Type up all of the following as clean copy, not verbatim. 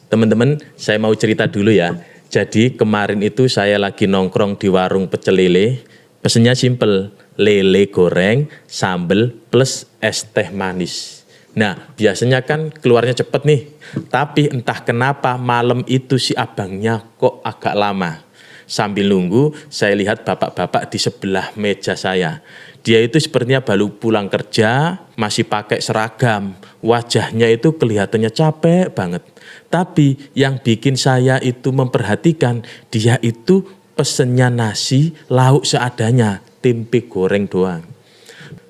Teman-teman, saya mau cerita dulu ya. Jadi kemarin itu saya lagi nongkrong di warung pecel lele. Pesennya simple, lele goreng, sambal plus es teh manis. Nah, biasanya kan keluarnya cepet nih. Tapi entah kenapa malam itu si abangnya kok agak lama. Sambil nunggu, saya lihat bapak-bapak di sebelah meja saya. Dia itu sepertinya baru pulang kerja, masih pakai seragam. Wajahnya itu kelihatannya capek banget. Tapi yang bikin saya itu memperhatikan, dia itu pesennya nasi, lauk seadanya, tempe goreng doang.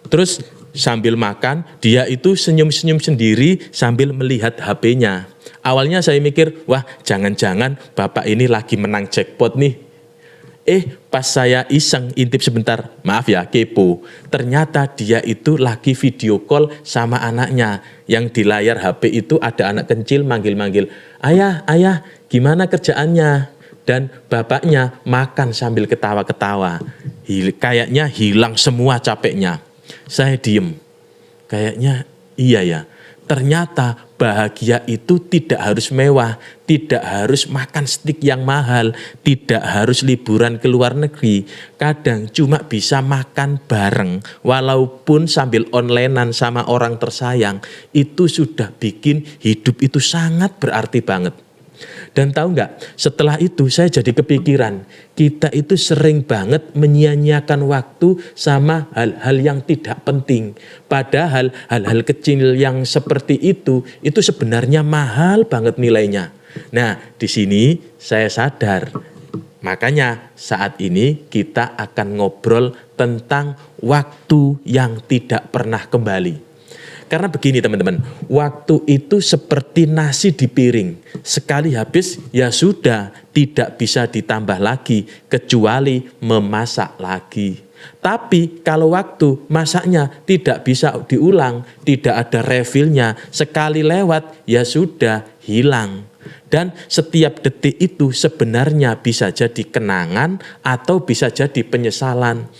Terus sambil makan, dia itu senyum-senyum sendiri sambil melihat HP-nya. Awalnya saya mikir, wah jangan-jangan bapak ini lagi menang jackpot nih. Pas saya iseng intip sebentar, maaf ya kepo, ternyata dia itu lagi video call sama anaknya. Yang di layar HP itu ada anak kecil manggil-manggil, ayah, ayah, gimana kerjaannya? Dan bapaknya makan sambil ketawa-ketawa. Kayaknya hilang semua capeknya. Saya diem, kayaknya iya ya. Ternyata bahagia itu tidak harus mewah, tidak harus makan steak yang mahal, tidak harus liburan ke luar negeri. Kadang cuma bisa makan bareng, walaupun sambil onlinean sama orang tersayang, itu sudah bikin hidup itu sangat berarti banget. Dan tahu nggak, setelah itu saya jadi kepikiran, kita itu sering banget menyia-nyiakan waktu sama hal-hal yang tidak penting. Padahal hal-hal kecil yang seperti itu sebenarnya mahal banget nilainya. Nah, di sini saya sadar. Makanya saat ini kita akan ngobrol tentang waktu yang tidak pernah kembali. Karena begini teman-teman, waktu itu seperti nasi di piring. Sekali habis ya sudah, tidak bisa ditambah lagi kecuali memasak lagi. Tapi kalau waktu masaknya tidak bisa diulang, tidak ada refillnya, sekali lewat ya sudah hilang. Dan setiap detik itu sebenarnya bisa jadi kenangan atau bisa jadi penyesalan.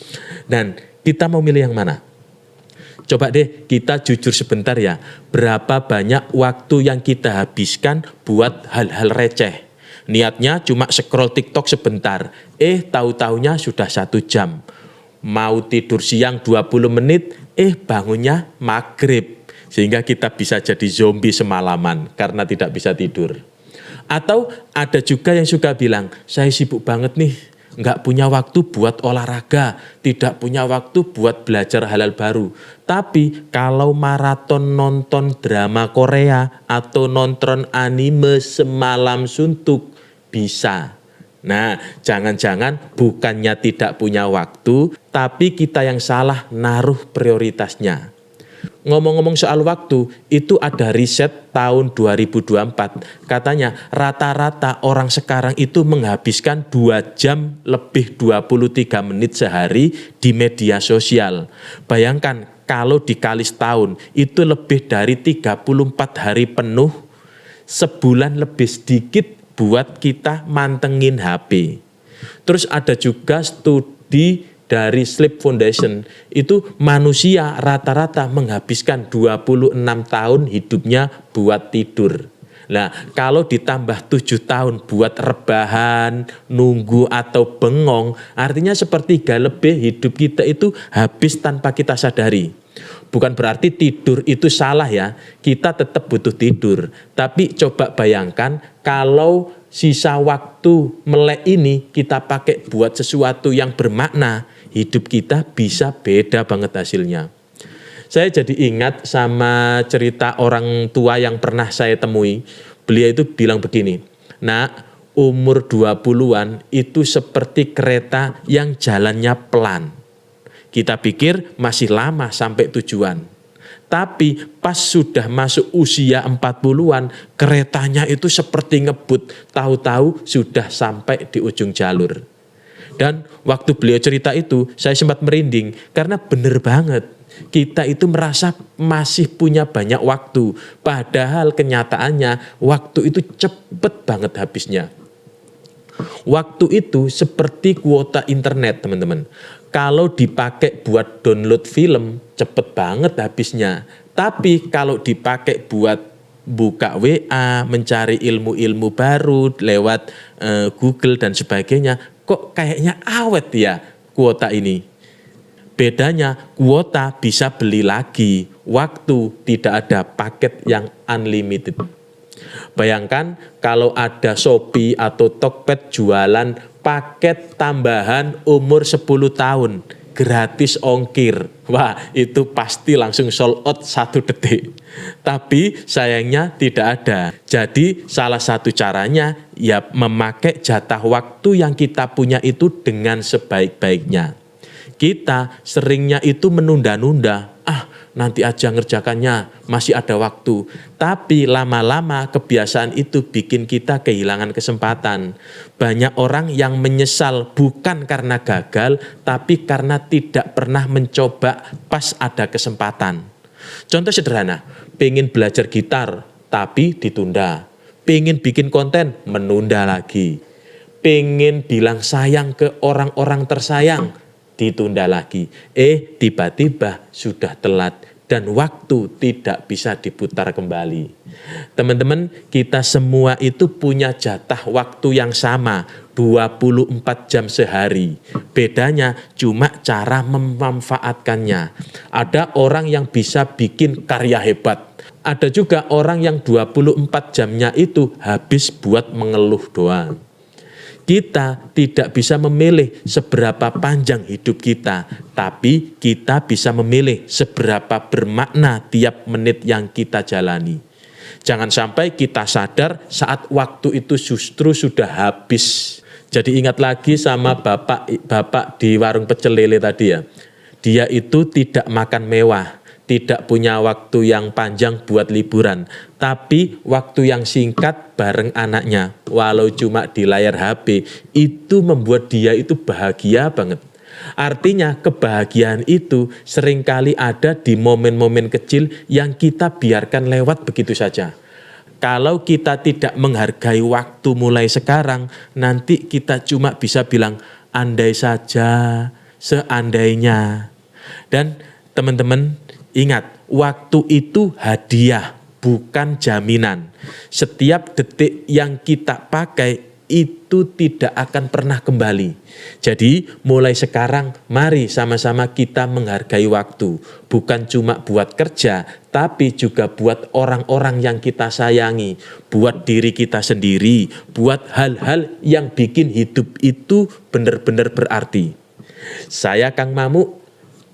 Dan kita mau milih yang mana? Coba deh kita jujur sebentar ya, berapa banyak waktu yang kita habiskan buat hal-hal receh. Niatnya cuma scroll TikTok sebentar, tahu-taunya sudah 1 jam. Mau tidur siang 20 menit, bangunnya maghrib. Sehingga kita bisa jadi zombie semalaman karena tidak bisa tidur. Atau ada juga yang suka bilang, saya sibuk banget nih, nggak punya waktu buat olahraga, tidak punya waktu buat belajar hal-hal baru. Tapi kalau maraton nonton drama Korea atau nonton anime semalam suntuk, bisa. Nah, jangan-jangan bukannya tidak punya waktu, tapi kita yang salah naruh prioritasnya. Ngomong-ngomong soal waktu, itu ada riset tahun 2024. Katanya rata-rata orang sekarang itu menghabiskan 2 jam lebih 23 menit sehari di media sosial. Bayangkan kalau dikali setahun itu lebih dari 34 hari penuh, sebulan lebih sedikit buat kita mantengin HP. Terus ada juga studi dari Sleep Foundation, itu manusia rata-rata menghabiskan 26 tahun hidupnya buat tidur. Nah, kalau ditambah 7 tahun buat rebahan, nunggu atau bengong, artinya sepertiga lebih hidup kita itu habis tanpa kita sadari. Bukan berarti tidur itu salah ya, kita tetap butuh tidur. Tapi coba bayangkan kalau sisa waktu melek ini kita pakai buat sesuatu yang bermakna, hidup kita bisa beda banget hasilnya. Saya jadi ingat sama cerita orang tua yang pernah saya temui. Beliau itu bilang begini, nak, umur 20-an itu seperti kereta yang jalannya pelan. Kita pikir masih lama sampai tujuan. Tapi pas sudah masuk usia 40-an, keretanya itu seperti ngebut, tahu-tahu sudah sampai di ujung jalur. Dan waktu beliau cerita itu, saya sempat merinding, karena benar banget. Kita itu merasa masih punya banyak waktu, padahal kenyataannya waktu itu cepet banget habisnya. Waktu itu seperti kuota internet, teman-teman. Kalau dipakai buat download film, cepet banget habisnya. Tapi kalau dipakai buat buka WA, mencari ilmu-ilmu baru lewat Google dan sebagainya. Kok kayaknya awet ya kuota ini? Bedanya kuota bisa beli lagi, waktu tidak ada paket yang unlimited. Bayangkan kalau ada Shopee atau Tokped jualan paket tambahan umur 10 tahun, gratis ongkir. Wah, itu pasti langsung sold out 1 detik. Tapi sayangnya tidak ada. Jadi salah satu caranya ya memakai jatah waktu yang kita punya itu dengan sebaik-baiknya. Kita seringnya itu menunda-nunda, nanti aja ngerjakannya, masih ada waktu. Tapi lama-lama kebiasaan itu bikin kita kehilangan kesempatan. Banyak orang yang menyesal bukan karena gagal, tapi karena tidak pernah mencoba pas ada kesempatan. Contoh sederhana, pengen belajar gitar, tapi ditunda. Pengen bikin konten, menunda lagi. Pengen bilang sayang ke orang-orang tersayang, ditunda lagi. Tiba-tiba sudah telat dan waktu tidak bisa diputar kembali. Teman-teman, kita semua itu punya jatah waktu yang sama, 24 jam sehari. Bedanya cuma cara memanfaatkannya. Ada orang yang bisa bikin karya hebat. Ada juga orang yang 24 jamnya itu habis buat mengeluh doang. Kita tidak bisa memilih seberapa panjang hidup kita, tapi kita bisa memilih seberapa bermakna tiap menit yang kita jalani. Jangan sampai kita sadar saat waktu itu justru sudah habis. Jadi ingat lagi sama bapak di warung pecel lele tadi ya. Dia itu tidak makan mewah, tidak punya waktu yang panjang buat liburan, tapi waktu yang singkat bareng anaknya, walau cuma di layar HP, itu membuat dia itu bahagia banget. Artinya kebahagiaan itu seringkali ada di momen-momen kecil yang kita biarkan lewat begitu saja. Kalau kita tidak menghargai waktu mulai sekarang, nanti kita cuma bisa bilang, andai saja, seandainya. Dan teman-teman, ingat, waktu itu hadiah, bukan jaminan. Setiap detik yang kita pakai itu tidak akan pernah kembali. Jadi mulai sekarang mari sama-sama kita menghargai waktu. Bukan cuma buat kerja, tapi juga buat orang-orang yang kita sayangi. Buat diri kita sendiri, buat hal-hal yang bikin hidup itu benar-benar berarti. Saya Kang Mamu,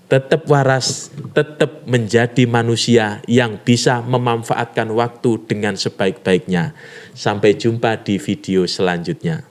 tetap waras, tetap menjadi manusia yang bisa memanfaatkan waktu dengan sebaik-baiknya. Sampai jumpa di video selanjutnya.